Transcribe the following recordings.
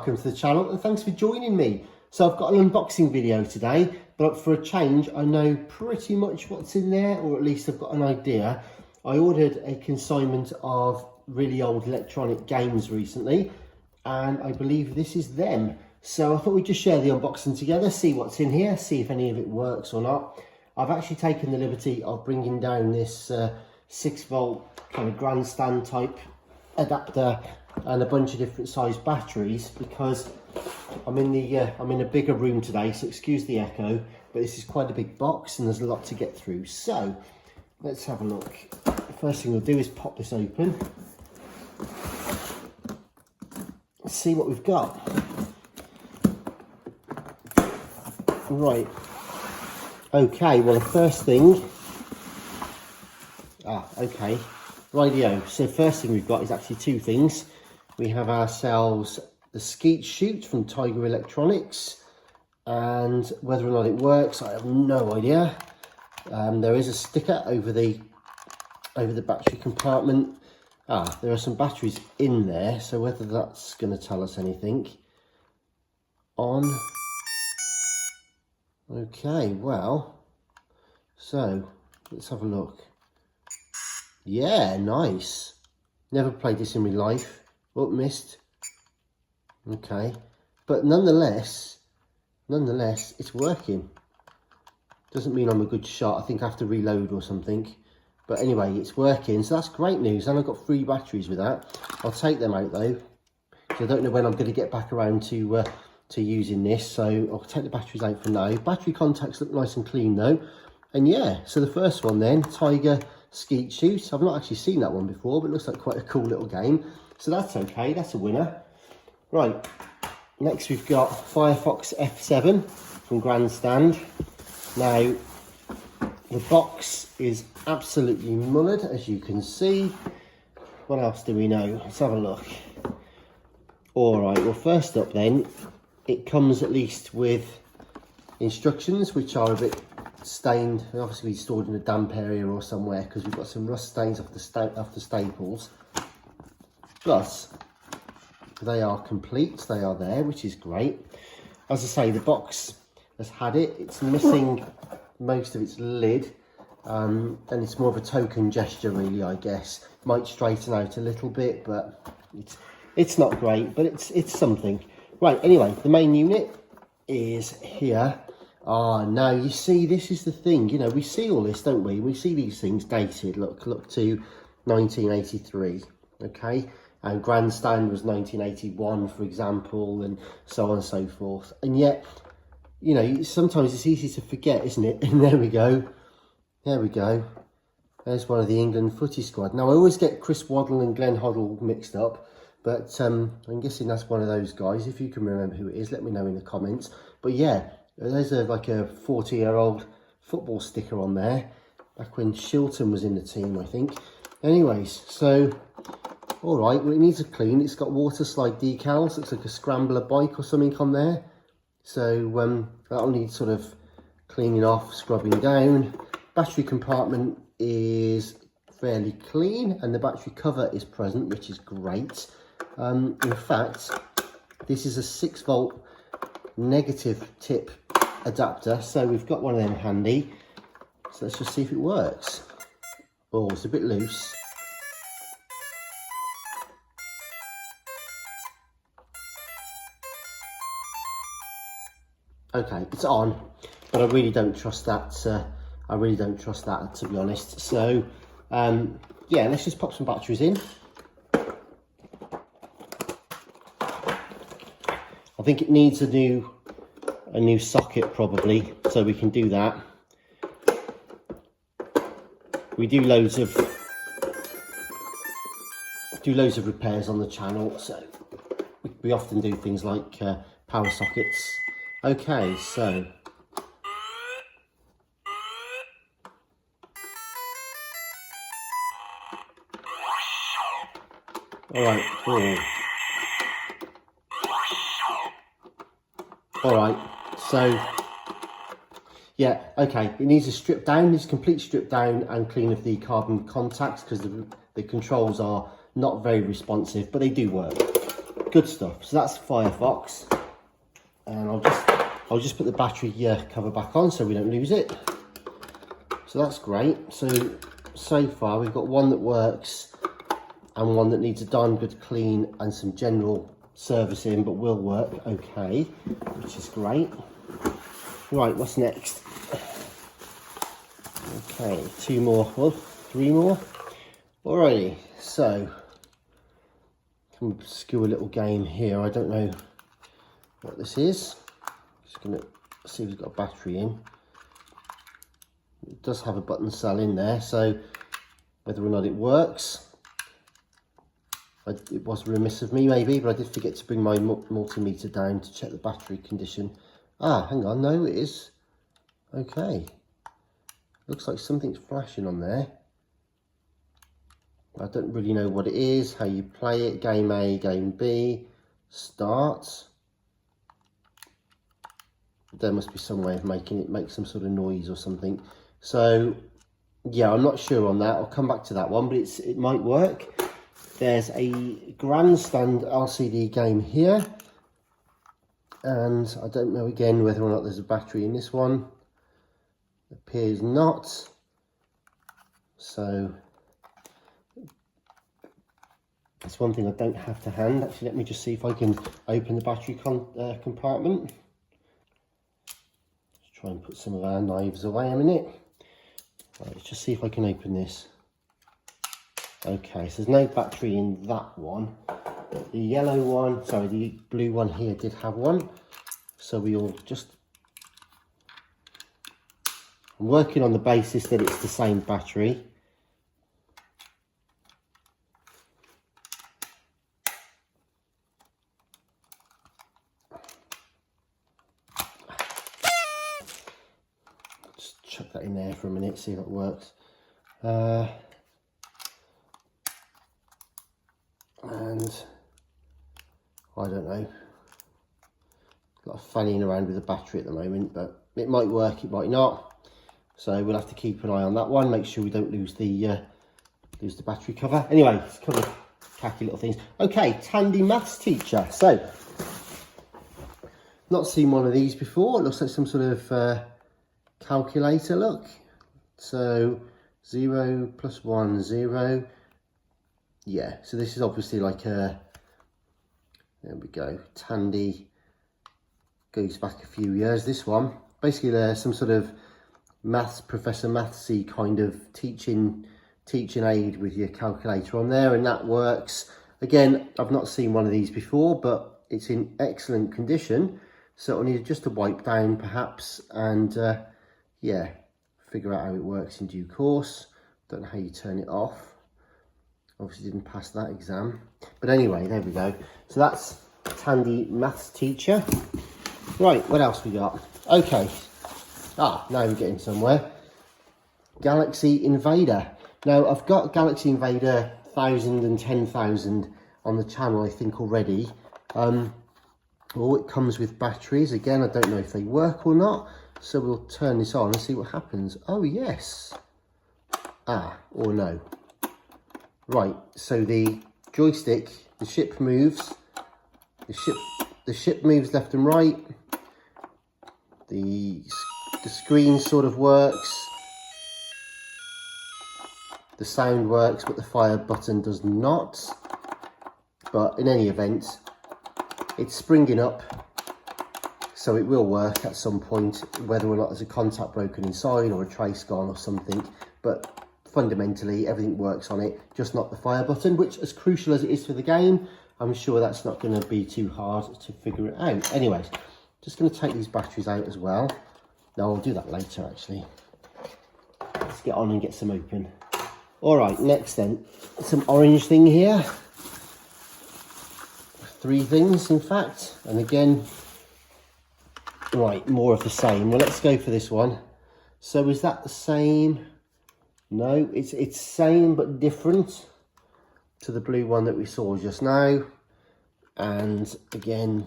welcome to the channel and thanks for joining me. So I've got an unboxing video today, but for a change I know pretty much what's in there, or at least I've got an idea. I ordered a consignment of really old electronic games recently and I believe this is them. So I thought we'd just share the unboxing together, see what's in here, see if any of it works or not. I've actually taken the liberty of bringing down this 6-volt kind of grandstand type adapter and a bunch of different size batteries because I'm in a bigger room today, so excuse the echo, but this is quite a big box and there's a lot to get through. So let's have a look. The first thing we'll do is pop this open. Let's see what we've got. Right. Okay, well the first thing, okay, rightio. So first thing we've got is actually two things. We have ourselves the Skeet chute from Tiger Electronics, and whether or not it works, I have no idea. There is a sticker over the battery compartment. There are some batteries in there, so whether that's going to tell us anything. On. Okay, well, so let's have a look. Yeah, nice. Never played this in my life. Oh, missed. Okay, but nonetheless, it's working. Doesn't mean I'm a good shot. I think I have to reload or something. But anyway, it's working, so that's great news. And I've got 3 batteries with that. I'll take them out though, because I don't know when I'm going to get back around to using this. So I'll take the batteries out for now. Battery contacts look nice and clean though. And yeah, so the first one then, Tiger Skeet chute. I've not actually seen that one before, but it looks like quite a cool little game. So that's okay, that's a winner. Right, next we've got Firefox F7 from Grandstand. Now, the box is absolutely mullered, as you can see. What else do we know? Let's have a look. All right, well, first up then, it comes at least with instructions, which are a bit stained, and obviously stored in a damp area or somewhere, because we've got some rust stains off the staples. Plus, they are complete, they are there, which is great. As I say, the box has had it. It's missing most of its lid, and it's more of a token gesture really, I guess. Might straighten out a little bit, but it's not great, but it's something. Right, anyway, the main unit is here. Now you see, this is the thing, you know, we see all this, don't we? We see these things dated, look to 1983, okay? And Grandstand was 1981, for example, and so on and so forth. And yet, you know, sometimes it's easy to forget, isn't it? And there we go. There we go. There's one of the England footy squad. Now, I always get Chris Waddle and Glenn Hoddle mixed up, but I'm guessing that's one of those guys. If you can remember who it is, let me know in the comments. But yeah, there's like a 40-year-old football sticker on there, back when Shilton was in the team, I think. Anyways, so... all right, well, it needs a clean. It's got water slide decals. Looks like a scrambler bike or something on there. So that'll need sort of cleaning off, scrubbing down. Battery compartment is fairly clean and the battery cover is present, which is great. In fact, this is a 6-volt negative tip adapter. So we've got one of them handy. So let's just see if it works. Oh, it's a bit loose. Okay, it's on, but I really don't trust that. I really don't trust that, to be honest. So, yeah, let's just pop some batteries in. I think it needs a new socket probably, so we can do that. We do loads of repairs on the channel, so we often do things like power sockets. Okay, so all right, all right, so yeah, okay, it needs a strip down, needs a complete strip down and clean of the carbon contacts, because the controls are not very responsive, but they do work. good stuff. So that's Firefox, and I'll just put the battery cover back on so we don't lose it. So that's great. So far we've got one that works and one that needs a darn good clean and some general servicing, but will work okay, which is great. Right, what's next? Okay, 2 more, well, 3 more. Alrighty, so can skew a little game here. I don't know what this is. Just gonna see if it's got a battery in. It does have a button cell in there, so whether or not it works, it was remiss of me maybe, but I did forget to bring my multimeter down to check the battery condition. Ah, hang on, no, it is okay. Looks like something's flashing on there. I don't really know what it is, how you play it. Game A, game B, start. There must be some way of making it make some sort of noise or something. So yeah, I'm not sure on that. I'll come back to that one, but it might work. There's a Grandstand LCD game here, and I don't know again whether or not there's a battery in this one. Appears not. So that's one thing I don't have to hand. Actually, let me just see if I can open the battery compartment. Let's try and put some of our knives away a minute. Right, let's just see if I can open this. Okay, so there's no battery in that one. The yellow one, sorry, the blue one here did have one. So we'll just... I'm working on the basis that it's the same battery. Just chuck that in there for a minute, see if it works. And I don't know, a lot of fanning around with the battery at the moment, but it might work, it might not. So we'll have to keep an eye on that one, make sure we don't lose the battery cover. Anyway, it's a couple of tacky little things. Okay, Tandy maths teacher. So, not seen one of these before. It looks like some sort of calculator, look. So 0 + 1, 0. Yeah, so this is obviously like a, there we go, Tandy goes back a few years, this one. Basically there's some sort of maths, Professor Mathsy kind of teaching aid with your calculator on there, and that works. Again, I've not seen one of these before, but it's in excellent condition. So I need just to wipe down perhaps, and yeah, figure out how it works in due course. Don't know how you turn it off. Obviously didn't pass that exam. But anyway, there we go. So that's Tandy maths teacher. Right, what else we got? Okay. Ah, now we're getting somewhere. Galaxy Invader. Now, I've got Galaxy Invader 1000 and 10,000 on the channel, I think, already. Oh, it comes with batteries. Again, I don't know if they work or not. So we'll turn this on and see what happens. Oh, yes. Ah, or no. Right, so the joystick, the ship moves. The ship moves left and right. The screen sort of works. The sound works, but the fire button does not. But in any event, it's springing up, so it will work at some point, whether or not there's a contact broken inside or a trace gone or something. But fundamentally, everything works on it, just not the fire button, which, as crucial as it is for the game, I'm sure that's not going to be too hard to figure it out. Anyways, just going to take these batteries out as well. No, I'll do that later, actually. Let's get on and get some open. All right, next then, some orange thing here. 3 things, in fact. And again, right, more of the same. Well, let's go for this one. So is that the same? No, it's same but different to the blue one that we saw just now. And again,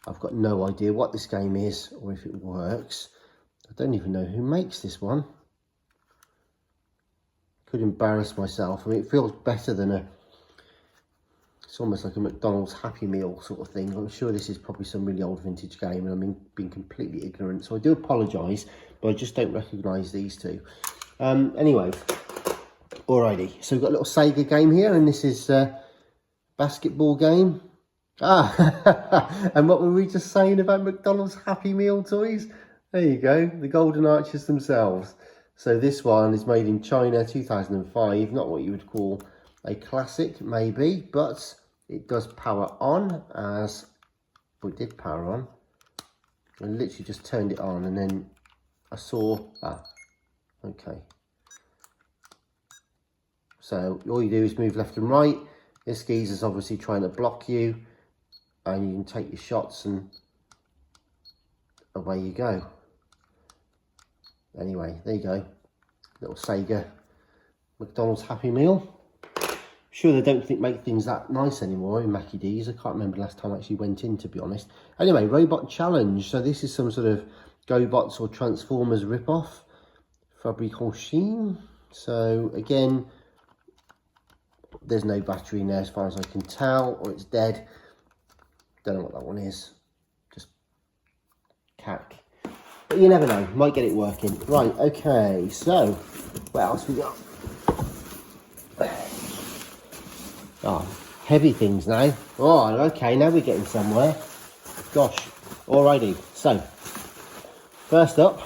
I've got no idea what this game is or if it works. I don't even know who makes this one. Could embarrass myself. I mean, it feels better than a It's almost like a McDonald's Happy Meal sort of thing. I'm sure this is probably some really old vintage game, and I'm being completely ignorant, so I do apologise, but I just don't recognise these two. Anyway, alrighty, so we've got a little Sega game here, and this is a basketball game. Ah, and what were we just saying about McDonald's Happy Meal toys? There you go, the Golden Arches themselves. So this one is made in China, 2005, not what you would call a classic, maybe, but it does power on, as well, it did power on. I literally just turned it on, and then I saw, okay. So all you do is move left and right. This geezer's obviously trying to block you, and you can take your shots, and away you go. Anyway, there you go. Little Sega McDonald's Happy Meal. Sure, they don't make things that nice anymore in Mackie D's. I can't remember the last time I actually went in, to be honest. Anyway, Robot Challenge. So this is some sort of GoBots or Transformers ripoff. Fabrication. So again, there's no battery in there as far as I can tell, or it's dead. Don't know what that one is. Just cack. But you never know, might get it working. Right, okay, so what else we got? Oh, heavy things now. Oh, okay, now we're getting somewhere. Gosh, alrighty. So, first up,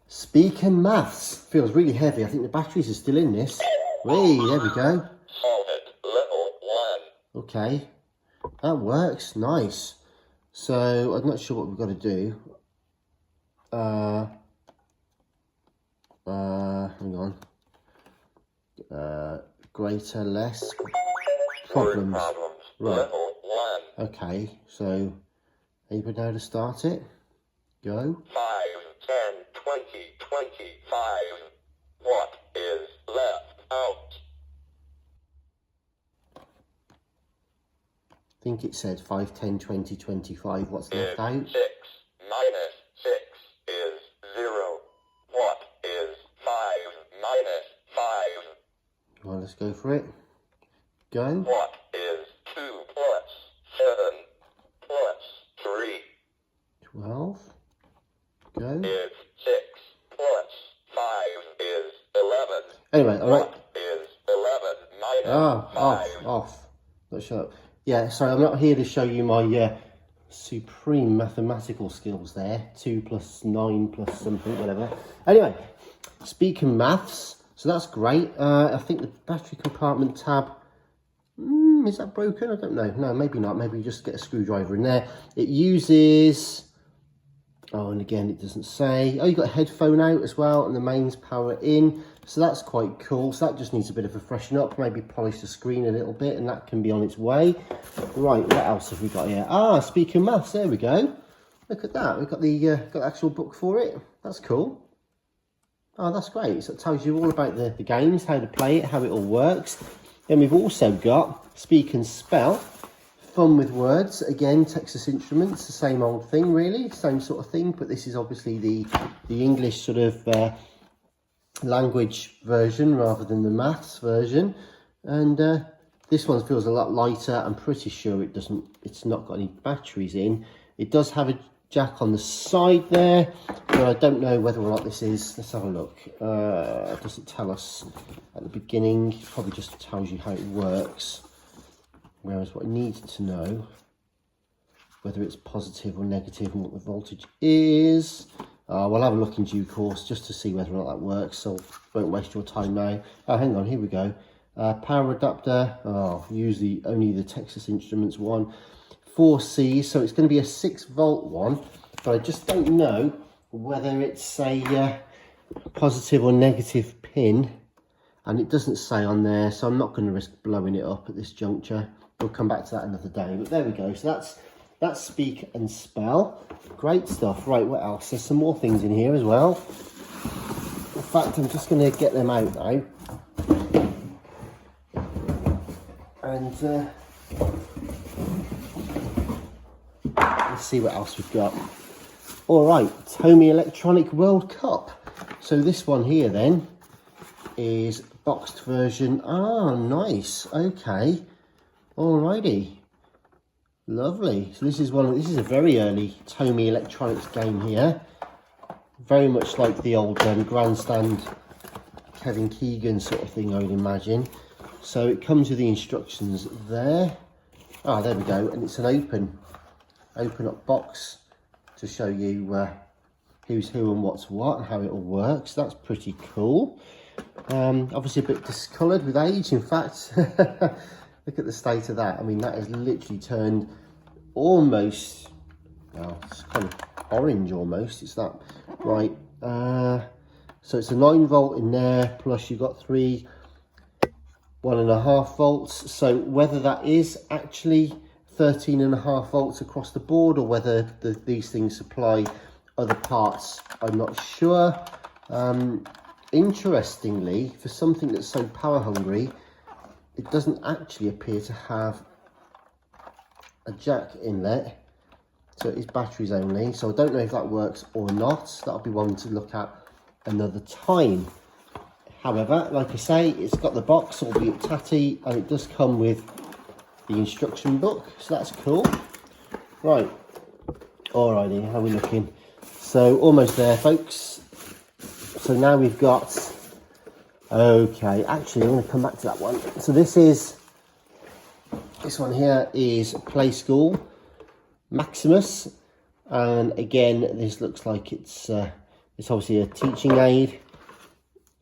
Speak and Maths. Feels really heavy. I think the batteries are still in this. Whee, there we go. Solve it, level 1. Okay, that works, nice. So, I'm not sure what we've got to do. Hang on. Greater, less problems. Right. Level 1. Okay, so anybody know how to start it? Go. 5, 10, 20, 25. What is left out? I think it said 5, 10, 20, 25. What's left out? 6 minus 6 is 0. What is 5 minus 5? Well, let's go for it. Go. What is 2 plus 7 plus 3? 12. Go. Is 6 plus 5 is 11. Anyway, alright. What is 11 minus 5? Off. Not sure. Yeah, sorry, I'm not here to show you my supreme mathematical skills there. 2 plus 9 plus something, whatever. Anyway, Speak and Maths. So that's great. I think the battery compartment tab, is that broken? I don't know. No, maybe not. Maybe you just get a screwdriver in there. It uses, oh, and again, it doesn't say. Oh, you've got a headphone out as well, and the mains power in. So that's quite cool. So that just needs a bit of a freshen up, maybe polish the screen a little bit, and that can be on its way. Right, what else have we got here? Speak and Maths, there we go. Look at that. We've got the actual book for it. That's cool. Oh, that's great. So it tells you all about the games, how to play it, how it all works. Then we've also got Speak and Spell, fun with words. Again, Texas Instruments, the same old thing, really, same sort of thing. But this is obviously the English sort of language version rather than the maths version. And this one feels a lot lighter. I'm pretty sure it's not got any batteries in. It does have a jack on the side there, but I don't know whether or not this is. Let's have a look. Does it tell us at the beginning? It probably just tells you how it works. Whereas what I need to know, whether it's positive or negative and what the voltage is. We'll have a look in due course just to see whether or not that works, so won't waste your time now. Oh, hang on, here we go. Power adapter, use only the Texas Instruments one. 4C, so it's going to be a 6-volt one, but I just don't know whether it's a positive or negative pin, and it doesn't say on there, so I'm not going to risk blowing it up at this juncture. We'll come back to that another day, but there we go. So that's Speak and Spell. Great stuff. Right, what else? There's some more things in here as well. In fact, I'm just going to get them out now. And let's see what else we've got. All right, Tomy Electronic World Cup. So this one here then is boxed version. Ah, nice. Okay. Alrighty. Lovely. So this is a very early Tomy Electronics game here. Very much like the old Grandstand Kevin Keegan sort of thing, I would imagine. So it comes with the instructions there. Ah, there we go. And it's an open up box to show you who's who and what's what and how it all works. That's pretty cool. Obviously a bit discoloured with age. In fact, look at the state of that. I mean, that has literally turned almost, well, it's kind of orange almost. It's that bright. So it's a 9 volt in there, plus you've got 3 1.5 volts. So whether that is actually 13.5 volts across the board, or whether these things supply other parts, I'm not sure. Interestingly, for something that's so power hungry, it doesn't actually appear to have a jack inlet, so it is batteries only. So I don't know if that works or not. That'll be one to look at another time. However, like I say, it's got the box, albeit tatty, and it does come with the instruction book, so that's cool. Right, alrighty, how are we looking? So almost there, folks. So now we've got, okay, actually I'm going to come back to that one. So this one here is Playschool Maximus, and again this looks like it's obviously a teaching aid,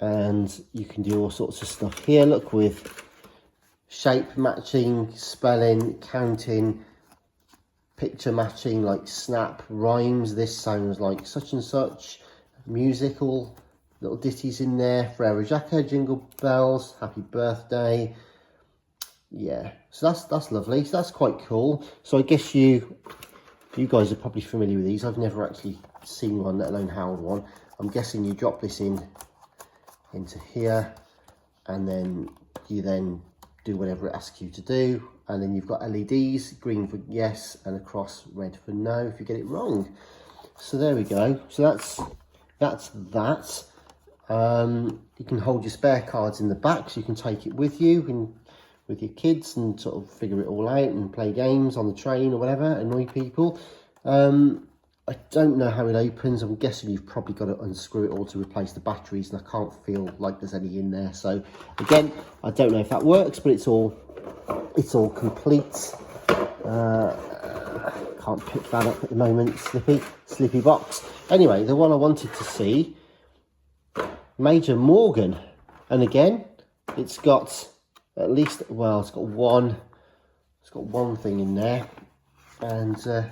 and you can do all sorts of stuff here. Look, with shape matching, spelling, counting, picture matching, like snap, rhymes, this sounds like such and such, musical little ditties in there, Frere Jacques, jingle bells, happy birthday. Yeah, so that's lovely. So that's quite cool. So I guess you guys are probably familiar with these. I've never actually seen one, let alone held one. I'm guessing you drop this into here, and then you do whatever it asks you to do, and then you've got LEDs, green for yes and across red for no if you get it wrong. So there we go. So that's that. You can hold your spare cards in the back, so you can take it with you and with your kids and sort of figure it all out and play games on the train or whatever, annoy people. I don't know how it opens. I'm guessing you've probably got to unscrew it all to replace the batteries, and I can't feel like there's any in there. So again, I don't know if that works, but it's all complete. Can't pick that up at the moment. Slippy box. Anyway, the one I wanted to see, Major Morgan, and again, it's got at least, well, it's got one thing in there, and the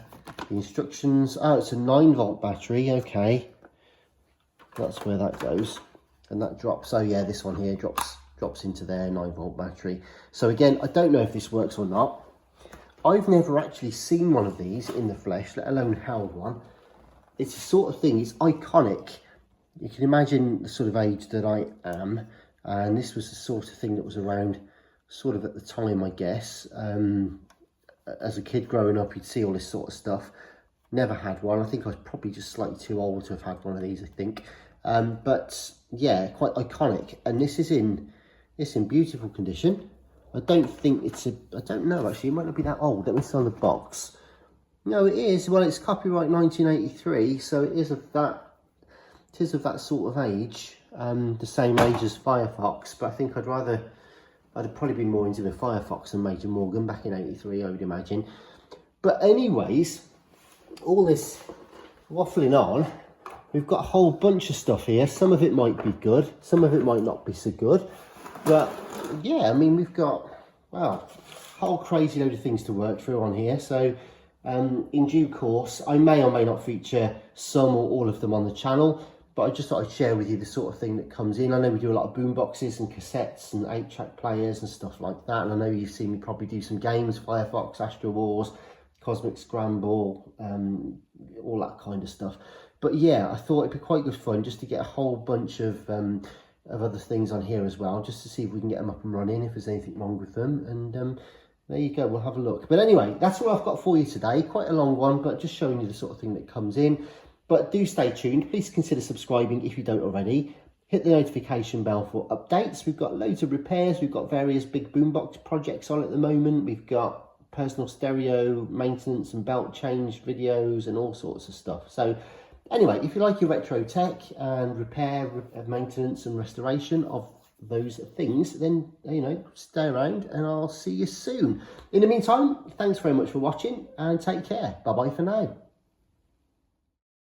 instructions. Oh, it's a 9 volt battery. Okay, that's where that goes, and that drops. Oh yeah, this one here drops into their 9 volt battery. So again, I don't know if this works or not. I've never actually seen one of these in the flesh, let alone held one. It's the sort of thing, it's iconic. You can imagine the sort of age that I am, and this was the sort of thing that was around sort of at the time, I guess. As a kid growing up, you'd see all this sort of stuff. Never had one. I think I was probably just slightly too old to have had one of these, I think. But yeah, quite iconic. And this is in beautiful condition. I don't think I don't know actually, it might not be that old. Let me see on the box. No, it is. Well, it's copyright 1983, so it is of that sort of age. The same age as Firefox, but I think I'd have probably been more into the Firefox than Major Morgan back in 83, I would imagine. But anyways, all this waffling on, we've got a whole bunch of stuff here. Some of it might be good, some of it might not be so good. But yeah, I mean, we've got, well, a whole crazy load of things to work through on here. So in due course, I may or may not feature some or all of them on the channel. But I just thought I'd share with you the sort of thing that comes in. I know we do a lot of boomboxes and cassettes and 8-track players and stuff like that. And I know you've seen me probably do some games, Firefox, Astro Wars, Cosmic Scramble, all that kind of stuff. But yeah, I thought it'd be quite good fun just to get a whole bunch of other things on here as well, just to see if we can get them up and running, if there's anything wrong with them. And there you go, we'll have a look. But anyway, that's what I've got for you today. Quite a long one, but just showing you the sort of thing that comes in. But do stay tuned. Please consider subscribing if you don't already. Hit the notification bell for updates. We've got loads of repairs. We've got various big boombox projects on at the moment. We've got personal stereo maintenance and belt change videos and all sorts of stuff. So anyway, if you like your retro tech and repair, maintenance and restoration of those things, then, you know, stay around and I'll see you soon. In the meantime, thanks very much for watching and take care. Bye bye for now.